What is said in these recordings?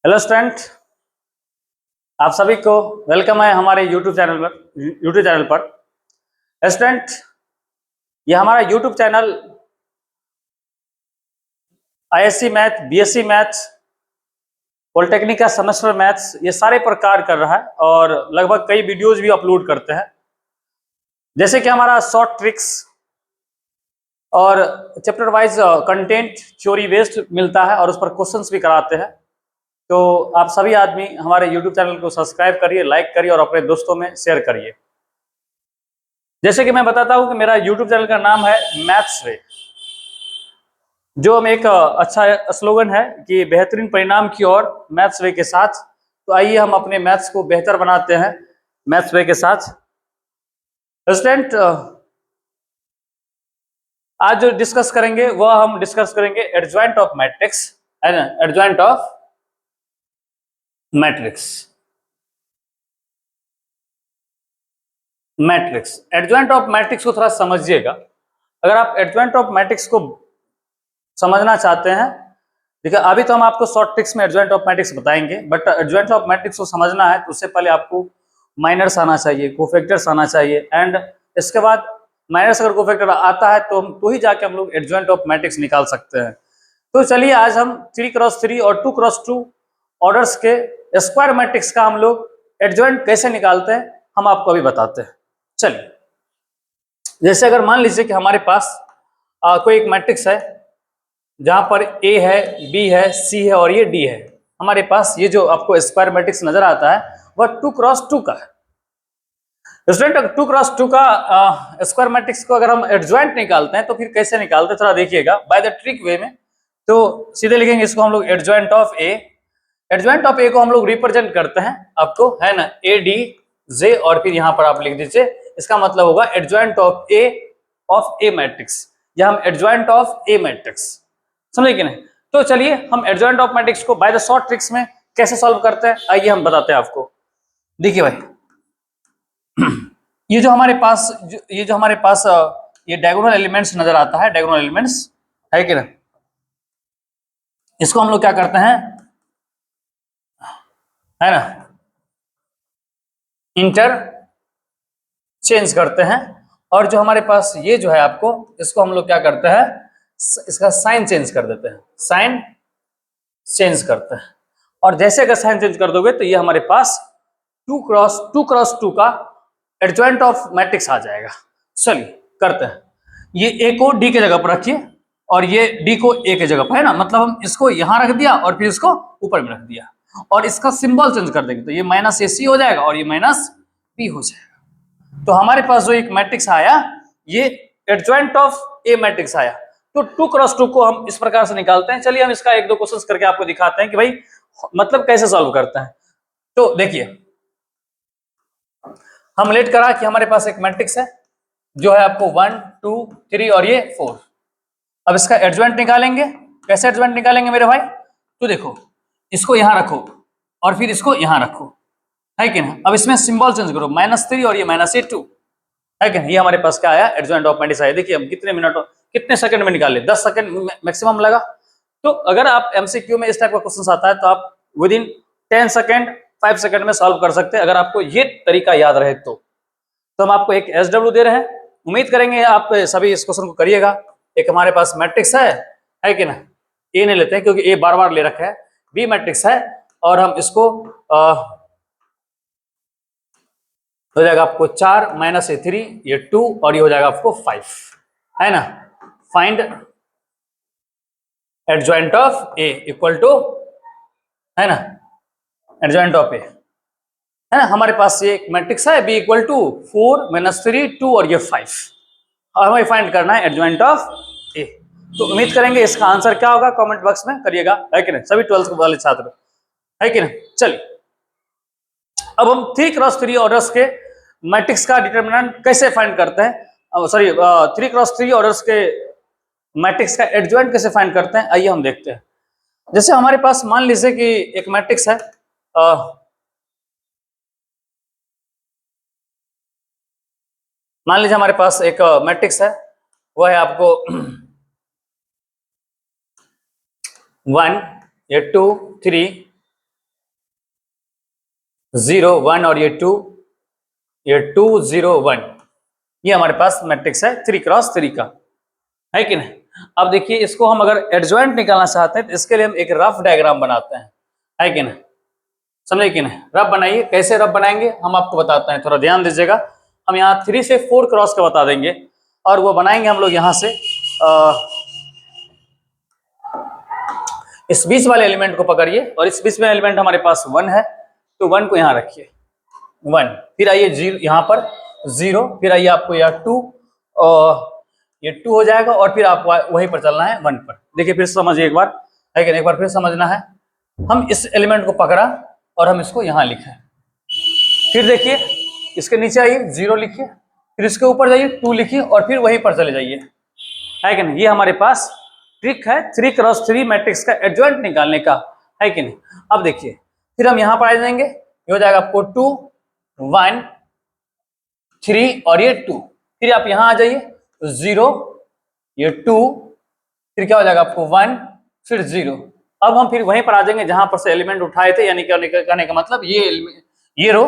Hello student, आप सभी को वेलकम है हमारे यूट्यूब चैनल पर। स्टूडेंट, ये हमारा YouTube channel ISC math, BSc math, polytechnic का सेमेस्टर मैथ्स ये सारे पर कार्य कर रहा है और लगभग कई वीडियोज भी अपलोड करते हैं, जैसे कि हमारा शॉर्ट ट्रिक्स और chapter wise content theory based मिलता है और उस पर क्वेश्चंस भी कराते हैं। तो आप सभी आदमी हमारे यूट्यूब चैनल को सब्सक्राइब करिए, लाइक करिए और अपने दोस्तों में शेयर करिए। जैसे कि मैं बताता हूं कि मेरा यूट्यूब चैनल का नाम है मैथ्स वे, जो हम एक अच्छा स्लोगन है कि बेहतरीन परिणाम की ओर मैथ्स वे के साथ। तो आइए हम अपने मैथ्स को बेहतर बनाते हैं मैथ्स वे के साथ। स्टूडेंट, आज जो डिस्कस करेंगे वह हम डिस्कस करेंगे एडजॉइंट ऑफ मैट्रिक्स, है ना, adjoint of matrix. Adjoint of matrix को थोड़ा समझिएगा। अगर आप एडजॉइंट ऑफ मैट्रिक्स को समझना चाहते हैं, देखिए अभी तो हम आपको शॉर्ट ट्रिक्स में एडजॉइंट ऑफ मैट्रिक्स बताएंगे, बट एडजॉइंट ऑफ मैट्रिक्स को समझना है तो उससे पहले आपको माइनर्स आना चाहिए, कोफैक्टर्स आना चाहिए, एंड इसके बाद माइनर्स अगर कोफैक्टर आता है तो ही जाके हम लोग एडजॉइंट ऑफ मैट्रिक्स निकाल सकते हैं। तो चलिए आज हम 3x3 और 2x2 ऑर्डर्स के स्क्वायर मैट्रिक्स का हम लोग एडजॉइंट कैसे निकालते हैं हम आपको अभी बताते हैं। चलिए, जैसे अगर मान लीजिए कि हमारे पास कोई एक मैट्रिक्स है जहां पर ए है, बी है, सी है और ये डी है। हमारे पास ये जो आपको स्क्वायर मैट्रिक्स नजर आता है वह 2x2 का है। स्टूडेंट, 2x2 का स्क्वायर मैट्रिक्स को अगर हम एडजॉइंट निकालते हैं तो फिर कैसे निकालते हैं थोड़ा देखिएगा बाय द ट्रिक वे में। तो सीधे लिखेंगे इसको हम लोग adjoint of A. Adjoint of A को हम लोग रिप्रेजेंट करते हैं, आपको है ना, ए डी जे, और फिर यहां पर आप लिख दीजिए, इसका मतलब होगा एडजॉइंट ऑफ ए मैट्रिक्स, या हम एडजॉइंट ऑफ ए मैट्रिक्स, समझे कि नहीं। तो चलिए हम एडजॉइंट ऑफ मैट्रिक्स को बाय द शॉर्ट ट्रिक्स में कैसे सॉल्व करते हैं आइए हम बताते हैं आपको। देखिए भाई, ये जो हमारे पास ये डायगोनल एलिमेंट्स नजर आता है, डायगोनल एलिमेंट्स है कि ना, इसको हम लोग क्या करते हैं, है ना, इंटर चेंज करते हैं। और जो हमारे पास ये जो है आपको, इसको हम लोग क्या करते हैं, इसका साइन चेंज कर देते हैं, साइन चेंज करते हैं। और जैसे अगर साइन चेंज कर दोगे तो ये हमारे पास 2x2 का एडजॉइंट ऑफ मैट्रिक्स आ जाएगा। चलिए करते हैं, ये ए को डी के जगह पर रखिए और ये डी को ए के जगह पर, है ना, मतलब हम इसको यहां रख दिया और फिर इसको ऊपर में रख दिया और इसका सिंबल चेंज कर देंगे तो ये माइनस ए सी हो जाएगा और ये माइनस बी हो जाएगा। तो हमारे पास जो एक मैट्रिक्स आया ये एडजॉइंट ऑफ ए मैट्रिक्स आया। तो 2x2 को हम इस प्रकार से निकालते हैं। चलिए हम इसका एक दो क्वेश्चंस करके आपको दिखाते हैं कि भाई मतलब कैसे सॉल्व करते हैं। तो देखिए, हम लेट करा कि हमारे पास एक मैट्रिक्स है जो है आपको 1 2 3 और ये 4। अब इसका एडजॉइंट निकालेंगे। कैसे एडजॉइंट निकालेंगे मेरे भाई, तो देखो इसको यहां रखो और फिर इसको यहां रखो, है कि ना। अब इसमें सिंबल चेंज करो, -3 और ये -2, है कि ना। ये हमारे पास क्या आया, एडजॉइंट ऑफ मैट्रिक्स आया। देखिए हम कितने सेकंड में निकाले, 10 सेकंड मैक्सिमम लगा। तो अगर आप एमसीक्यू में इस टाइप का क्वेश्चन आता है तो आप विद इन 10 सेकंड 5 सेकंड में सॉल्व कर सकते हैं, अगर आपको ये तरीका याद रहे तो हम आपको एक SW दे रहे हैं, उम्मीद करेंगे आप सभी इस क्वेश्चन को करिएगा। एक हमारे पास मैट्रिक्स है कि ना, ए नहीं लेते हैं क्योंकि ए बार बार ले रखा है, बी मैट्रिक्स है और हम इसको हो जाएगा आपको 4 -3 ये 2 और ये हो जाएगा आपको 5, है ना। Find adjoint of A equal to, है ना, एडजॉइंट ऑफ ए, है ना। हमारे पास ये एक मैट्रिक्स है बी इक्वल टू 4 -3 2 और ये 5, और हमें फाइंड करना है एडजॉइंट ऑफ ए। तो उम्मीद करेंगे इसका आंसर क्या होगा, कमेंट बॉक्स में करिएगा, है कि नहीं, सभी 12th वाले छात्र, है कि नहीं। चलिए अब हम 3x3 ऑर्डर्स के मैट्रिक्स का डिटरमिनेंट कैसे फाइंड करते हैं, सॉरी 3x3 ऑर्डर्स के मैट्रिक्स का एडजॉइंट कैसे फाइंड करते हैं आइए हम देखते हैं। जैसे हमारे पास मान लीजिए कि एक मैट्रिक्स है, मान लीजिए हमारे पास एक मैट्रिक्स है, वो है आपको 1 ये 2 3 0 1 और ये 2 0 1, ये हमारे पास मैट्रिक्स है 3 क्रॉस 3 का, है कि नहीं। अब देखिए इसको हम अगर एडजॉइंट निकालना चाहते हैं तो इसके लिए हम एक रफ डायग्राम बनाते हैं, है कि नहीं, समझे कि नहीं। रफ बनाइए, कैसे रफ बनाएंगे हम आपको बताते हैं, थोड़ा ध्यान दीजिएगा। हम यहाँ 3 से 4 क्रॉस का बता देंगे और वो बनाएंगे हम लोग यहाँ से इस बीच वाले एलिमेंट को पकड़िए और इस बीच में एलिमेंट हमारे पास 1 है, तो 1 को यहाँ रखिए 1, फिर आइए 0 यहाँ पर 0, फिर आइए आपको यहाँ 2 और ये 2 हो जाएगा और फिर आप वहीं पर चलना है 1 पर। देखिए फिर समझिए एक बार, लेकिन एक बार फिर समझना है। हम इस एलिमेंट को पकड़ा और हम इसको यहाँ लिखे, फिर देखिए इसके नीचे आइए 0 लिखिए, फिर इसके ऊपर जाइए 2 लिखिए और फिर वहीं पर चले जाइए, है कि नहीं। ये हमारे पास ट्रिक है 3 क्रॉस 3 मैट्रिक्स का एडजॉइंट निकालने का, है कि नहीं। अब देखिए फिर हम यहाँ पर आ जाएंगे, ये हो जाएगा आपको 2 1 3 और ये 2, फिर आप यहाँ आ जाइए 0 ये 2, फिर क्या हो जाएगा आपको 1 फिर 0। अब हम फिर वहीं पर आ जाएंगे जहां पर से एलिमेंट उठाए थे, यानी कहने का मतलब ये रो,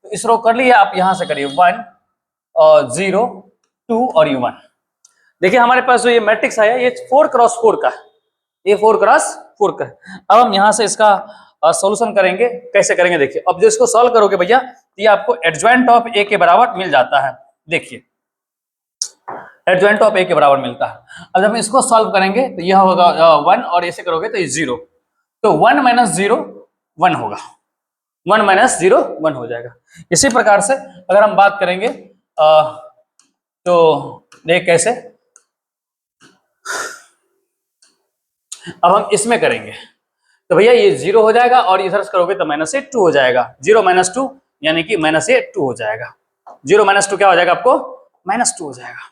तो इस रो कर लिए आप यहां से करिए 1 और 0 2 और ये 1। देखिए हमारे पास जो ये मैट्रिक्स आया ये 4 क्रॉस 4 का है, ये 4 क्रॉस 4 का है। अब हम यहां से इसका सॉल्यूशन करेंगे, कैसे करेंगे देखिए। अब जो इसको सॉल्व करोगे भैया तो ये आपको एडजॉइंट ऑफ ए के बराबर मिल जाता है, देखिए एडजॉइंट ऑफ ए के बराबर मिलता है। अब जब हम इसको सॉल्व करेंगे तो यह होगा 1 और ऐसे करोगे तो ये 0, तो 1 माइनस 0 1 होगा, 1 माइनस 0 1 हो जाएगा। इसी प्रकार से अगर हम बात करेंगे तो देख कैसे, अब हम इसमें करेंगे तो भैया ये 0 हो जाएगा और इधर से करोगे तो माइनस 2 हो जाएगा, 0 माइनस 2 यानी कि माइनस 2 हो जाएगा, 0 माइनस 2 क्या हो जाएगा आपको माइनस 2 हो जाएगा।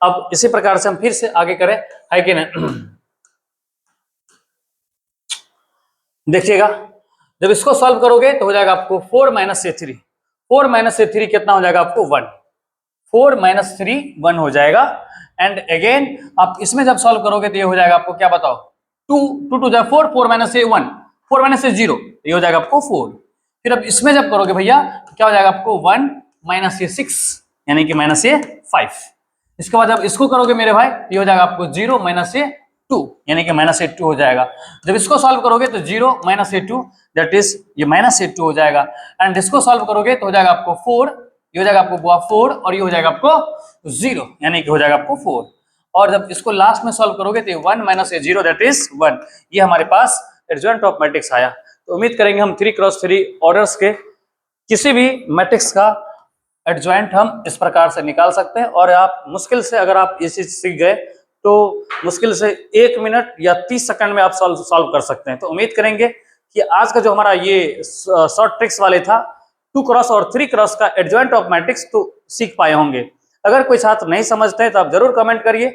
अब इसी प्रकार से हम फिर से आगे करें, है कि नहीं। देखिएगा जब इसको सॉल्व करोगे तो हो जाएगा आपको 4 माइनस 3, 4 माइनस 3 कितना हो जाएगा आपको 1, 4 माइनस 3 1 हो जाएगा। एंड अगेन आप इसमें जब सॉल्व करोगे तो ये हो जाएगा आपको क्या बताओ 2 2 टू 4, 4 माइनस 1 4 माइनस 0, ये हो जाएगा आपको 4। फिर अब इसमें जब करोगे भैया तो क्या हो जाएगा आपको 1 माइनस 6 यानी कि माइनस 5। इसके बाद जब इसको करोगे मेरे भाई ये हो जाएगा आपको 0 माइनस 2 यानी कि माइनस 2 हो जाएगा। जब इसको सॉल्व करोगे तो 0 माइनस 2 दैट इज ये माइनस 2 हो जाएगा। एंड इसको सॉल्व करोगे तो हो जाएगा आपको 4, ये हो जाएगा आपको 4 और ये हो जाएगा आपको 0 यानी कि हो जाएगा आपको 4। और जब इसको लास्ट में सॉल्व करोगे तो 1 माइनस 0 दैट इज 1। ये हमारे पास एडजॉइंट ऑफ मैट्रिक्स आया। तो उम्मीद करेंगे हम 3 क्रॉस 3 ऑर्डर्स के किसी भी मैट्रिक्स का एडजॉइंट हम इस प्रकार से निकाल सकते हैं। और आप मुश्किल से अगर आप ये चीज सीख गए तो मुश्किल से 1 मिनट या 30 सेकंड में आप सॉल्व कर सकते हैं। तो उम्मीद करेंगे कि आज का जो हमारा ये शॉर्ट ट्रिक्स वाले था 2 क्रॉस और 3 क्रॉस का एडजॉइंट ऑफ मैट्रिक्स तो सीख पाए होंगे। अगर कोई छात्र नहीं समझते हैं तो आप जरूर कमेंट करिए,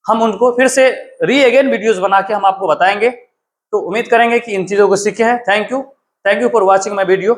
हम उनको फिर से अगेन वीडियोस बना के हम आपको बताएंगे। तो उम्मीद करेंगे कि इन चीजों को सीखे हैं। Thank you for watching my video.